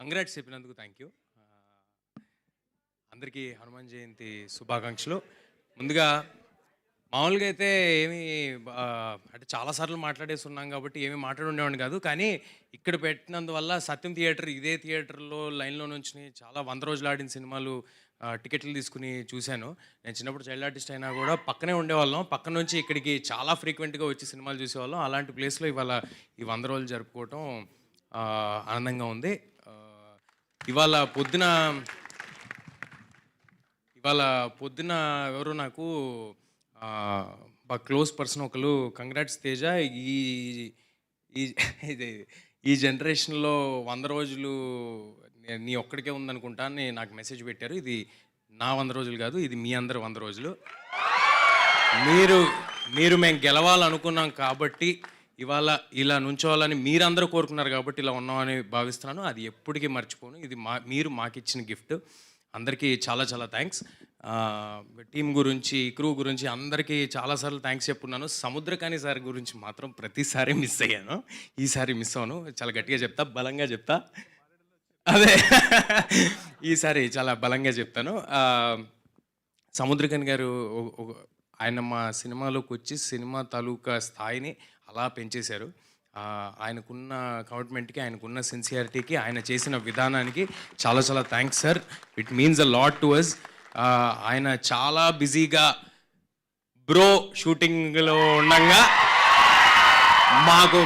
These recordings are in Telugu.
కంగ్రాట్స్ చెప్పినందుకు థ్యాంక్ యూ. అందరికీ హనుమాన్ జయంతి శుభాకాంక్షలు. ముందుగా మామూలుగా అయితే ఏమీ అంటే చాలాసార్లు మాట్లాడేసి ఉన్నాం కాబట్టి ఏమీ మాట్లాడుండేవాడిని కాదు. కానీ ఇక్కడ పెట్టినందువల్ల సత్యం థియేటర్ ఇదే థియేటర్లో లైన్లో నుంచి చాలా 100 రోజులు ఆడిన సినిమాలు టికెట్లు తీసుకుని చూశాను. నేను చిన్నప్పుడు చైల్డ్ ఆర్టిస్ట్ అయినా కూడా పక్కనే ఉండేవాళ్ళం. పక్కన నుంచి ఇక్కడికి చాలా ఫ్రీక్వెంట్గా వచ్చి సినిమాలు చూసేవాళ్ళం. అలాంటి ప్లేస్లో ఇవాళ ఈ 100 రోజులు జరుపుకోవటం ఆనందంగా ఉంది. ఇవాళ పొద్దున ఎవరు నాకు బాగా క్లోజ్ పర్సన్ ఒకరు కంగ్రాట్స్ తేజ, ఈ ఇది ఈ జనరేషన్లో 100 రోజులు నీ ఒక్కడికే ఉందనుకుంటా అని నాకు మెసేజ్ పెట్టారు. ఇది నా 100 రోజులు కాదు, ఇది మీ అందరు 100 రోజులు. మీరు మేము గెలవాలనుకున్నాం కాబట్టి ఇవాళ ఇలా నుంచోవాలని మీరందరూ కోరుకున్నారు కాబట్టి ఇలా ఉన్నామని భావిస్తున్నాను. అది ఎప్పటికీ మర్చిపోను. ఇది మీరు మాకిచ్చిన గిఫ్ట్. అందరికీ చాలా చాలా థ్యాంక్స్. టీం గురించి, క్రూ గురించి అందరికీ చాలాసార్లు థ్యాంక్స్ చెప్పున్నాను. సముద్రకాని సార్ గురించి మాత్రం ప్రతిసారి మిస్ అయ్యాను. ఈసారి మిస్ అవ్వను. చాలా గట్టిగా చెప్తా, బలంగా చెప్తా. అదే ఈసారి చాలా బలంగా చెప్తాను. సముద్రకాని గారు ఆయన మా సినిమాలోకి వచ్చి సినిమా తాలూకా స్థాయిని అలా పెంచేశారు. ఆయనకున్న కమిట్మెంట్కి, ఆయనకున్న సిన్సియారిటీకి, ఆయన చేసిన విధానానికి చాలా చాలా thanks sir. It means a lot to us. ఆయన చాలా బిజీగా బ్రో షూటింగ్లో ఉండగా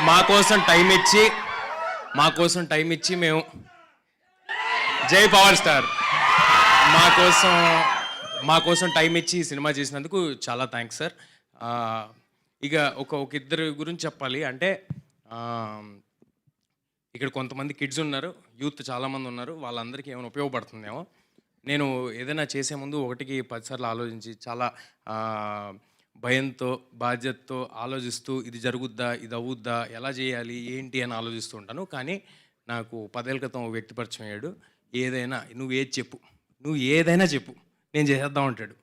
మా కోసం టైం ఇచ్చి మేము జై పవర్ స్టార్ మా కోసం టైం ఇచ్చి సినిమా చేసినందుకు చాలా థ్యాంక్స్ సార్. ఇక ఒక ఇద్దరు గురించి చెప్పాలి అంటే, ఇక్కడ కొంతమంది కిడ్స్ ఉన్నారు, యూత్ చాలామంది ఉన్నారు. వాళ్ళందరికీ ఏమైనా ఉపయోగపడుతుందేమో. నేను ఏదైనా చేసే ముందు 1కి 10 సార్లు ఆలోచించి చాలా భయంతో, బాధ్యతతో ఆలోచిస్తూ ఇది జరుగుద్దా, ఇది అవుద్దా, ఎలా చేయాలి, ఏంటి అని ఆలోచిస్తూ ఉంటాను. కానీ నాకు 10 ఏళ్ళ క్రితం వ్యక్తి పరిచయం అయ్యాడు. నువ్వు ఏదైనా చెప్పు నేను చేసేద్దాం అంటాడు,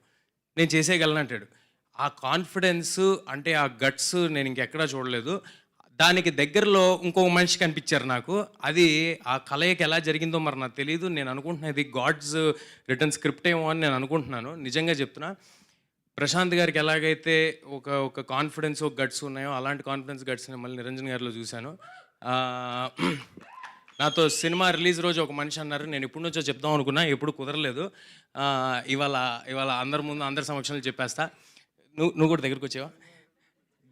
నేను చేసేయగలను అంటాడు. ఆ కాన్ఫిడెన్స్ అంటే ఆ గట్స్ నేను ఇంకెక్కడా చూడలేదు. దానికి దగ్గరలో ఇంకొక మనిషి కనిపించారు నాకు. అది ఆ కలయిక ఎలా జరిగిందో మరి నాకు తెలియదు. నేను అనుకుంటున్నాను ఇది గాడ్స్ రిటర్న్ స్క్రిప్ట్ ఏమో అని నేను అనుకుంటున్నాను. నిజంగా చెప్తున్నా. ప్రశాంత్ గారికి ఎలాగైతే ఒక కాన్ఫిడెన్స్, ఒక గట్స్ ఉన్నాయో అలాంటి కాన్ఫిడెన్స్, గట్స్ మళ్ళీ నిరంజన్ గారిలో చూశాను. నాతో సినిమా రిలీజ్ రోజు ఒక మనిషి అన్నారు, నేను ఎప్పటి నుంచో చెప్దాం అనుకున్నా, ఎప్పుడు కుదరలేదు. ఇవాళ అందరి సమక్షంలో చెప్పేస్తా. నువ్వు కూడా దగ్గరికి వచ్చావా?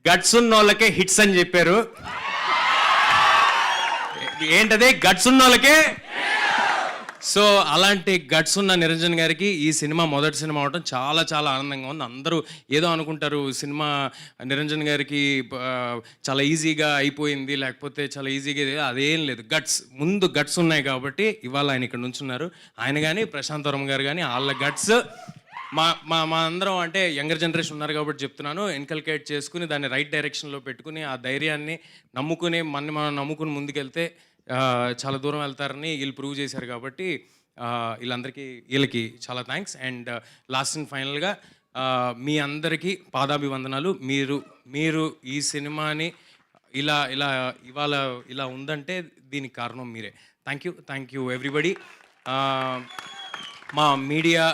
గట్స్ ఉన్న వాళ్ళకే హిట్స్ అని చెప్పారు. ఏంటది? గట్స్ ఉన్న వాళ్ళకే. సో అలాంటి గట్స్ ఉన్న నిరంజన్ గారికి ఈ సినిమా మొదటి సినిమా అవడం చాలా చాలా ఆనందంగా ఉంది. అందరూ ఏదో అనుకుంటారు, సినిమా నిరంజన్ గారికి చాలా ఈజీగా అయిపోయింది, లేకపోతే చాలా ఈజీగా, అదేం లేదు. ముందు గట్స్ ఉన్నాయి కాబట్టి ఇవాళ ఆయన ఇక్కడ నుంచున్నారు. ఆయన కానీ ప్రశాంత్ వర్మ గారు కానీ వాళ్ళ గట్స్ మా అందరం అంటే యంగర్ జనరేషన్ ఉన్నారు కాబట్టి చెప్తున్నాను, ఇన్కల్కేట్ చేసుకుని దాన్ని రైట్ డైరెక్షన్లో పెట్టుకుని ఆ ధైర్యాన్ని మనం నమ్ముకుని ముందుకెళ్తే చాలా దూరం వెళ్తారని వీళ్ళు ప్రూవ్ చేశారు. కాబట్టి వీళ్ళకి చాలా థ్యాంక్స్. అండ్ లాస్ట్ అండ్ ఫైనల్గా మీ అందరికీ పాదాభివందనాలు. మీరు ఈ సినిమాని ఇవాళ ఇలా ఉందంటే దీనికి కారణం మీరే. Thank you everybody. మా మీడియా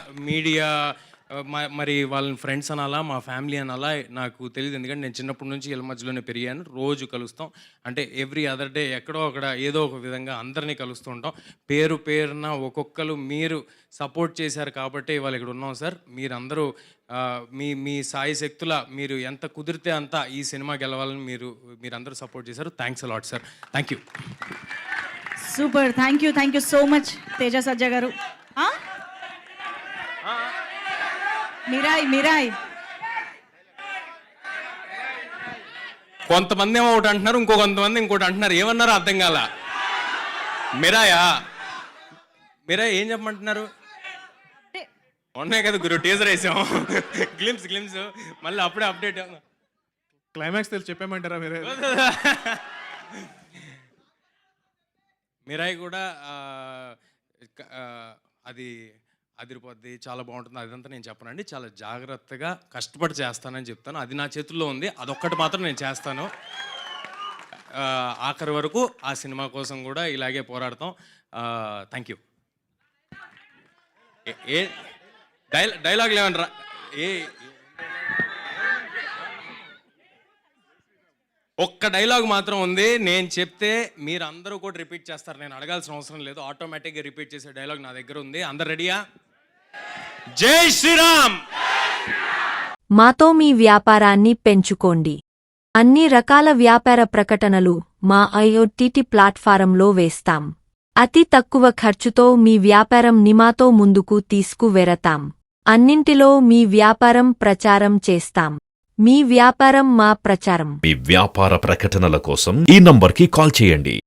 మరి వాళ్ళని ఫ్రెండ్స్ అనాలా, మా ఫ్యామిలీ అనాలా నాకు తెలియదు. ఎందుకంటే నేను చిన్నప్పటి నుంచి వీళ్ళ మధ్యలోనే పెరిగాను. రోజు కలుస్తాం. అంటే ఎవ్రీ అదర్ డే ఎక్కడో అక్కడ ఏదో ఒక విధంగా అందరినీ కలుస్తూ ఉంటాం. పేరున ఒక్కొక్కరు మీరు సపోర్ట్ చేశారు కాబట్టి ఇవాళ ఇక్కడ ఉన్నాం సార్. మీరందరూ మీ సాయి శక్తుల మీరు ఎంత కుదిరితే అంత ఈ సినిమా గెలవాలని మీరందరూ సపోర్ట్ చేశారు. Thanks a lot sir. Thank you. Super. Thank you so much Teja Sajja గారు. మిరాయ్ కొంతమంది ఏమో ఒకటి అంటున్నారు, కొంతమంది ఇంకోటి అంటున్నారు. ఏమన్నారో అర్థం కాల. మిరాయ్ ఏం చెప్పమంటున్నారు? ఉన్నాయి కదా గురు, టీజర్ వేసాం. గ్లిమ్స్ మళ్ళీ అప్పుడే అప్డేట్. క్లైమాక్స్ తెలిసి చెప్పేమంటారా మీరే? మిరాయ్ కూడా అది అదిరిపోద్ది, చాలా బాగుంటుంది. అదంతా నేను చెప్పనండి. చాలా జాగ్రత్తగా కష్టపడి చేస్తానని చెప్తాను. అది నా చేతుల్లో ఉంది. అదొక్కటి మాత్రం నేను చేస్తాను. ఆఖరి వరకు ఆ సినిమా కోసం కూడా ఇలాగే పోరాడతాం. Thank you. ఏ డైలాగ్ లేవనరా? ఒక్క డైలాగ్ మాత్రం ఉంది, నేను చెప్తే మీరు అందరూ కూడా రిపీట్ చేస్తారు, నేను అడగాల్సిన అవసరం లేదు, ఆటోమేటిక్గా రిపీట్ చేసే డైలాగ్ నా దగ్గర ఉంది. అందరు రెడీయా? జై శ్రీరామ్. మాతో మీ వ్యాపారాన్ని పెంచుకోండి. అన్ని రకాల వ్యాపార ప్రకటనలు మా IoT ప్లాట్ఫారంలో వేస్తాం. అతి తక్కువ ఖర్చుతో మీ వ్యాపారం నిమాతో ముందుకు తీసుకువెరతాం. అన్నింటిలో మీ వ్యాపారం ప్రచారం చేస్తాం. మీ వ్యాపారం మా ప్రచారం. మీ వ్యాపార ప్రకటనల కోసం ఈ నంబర్కి కాల్ చేయండి.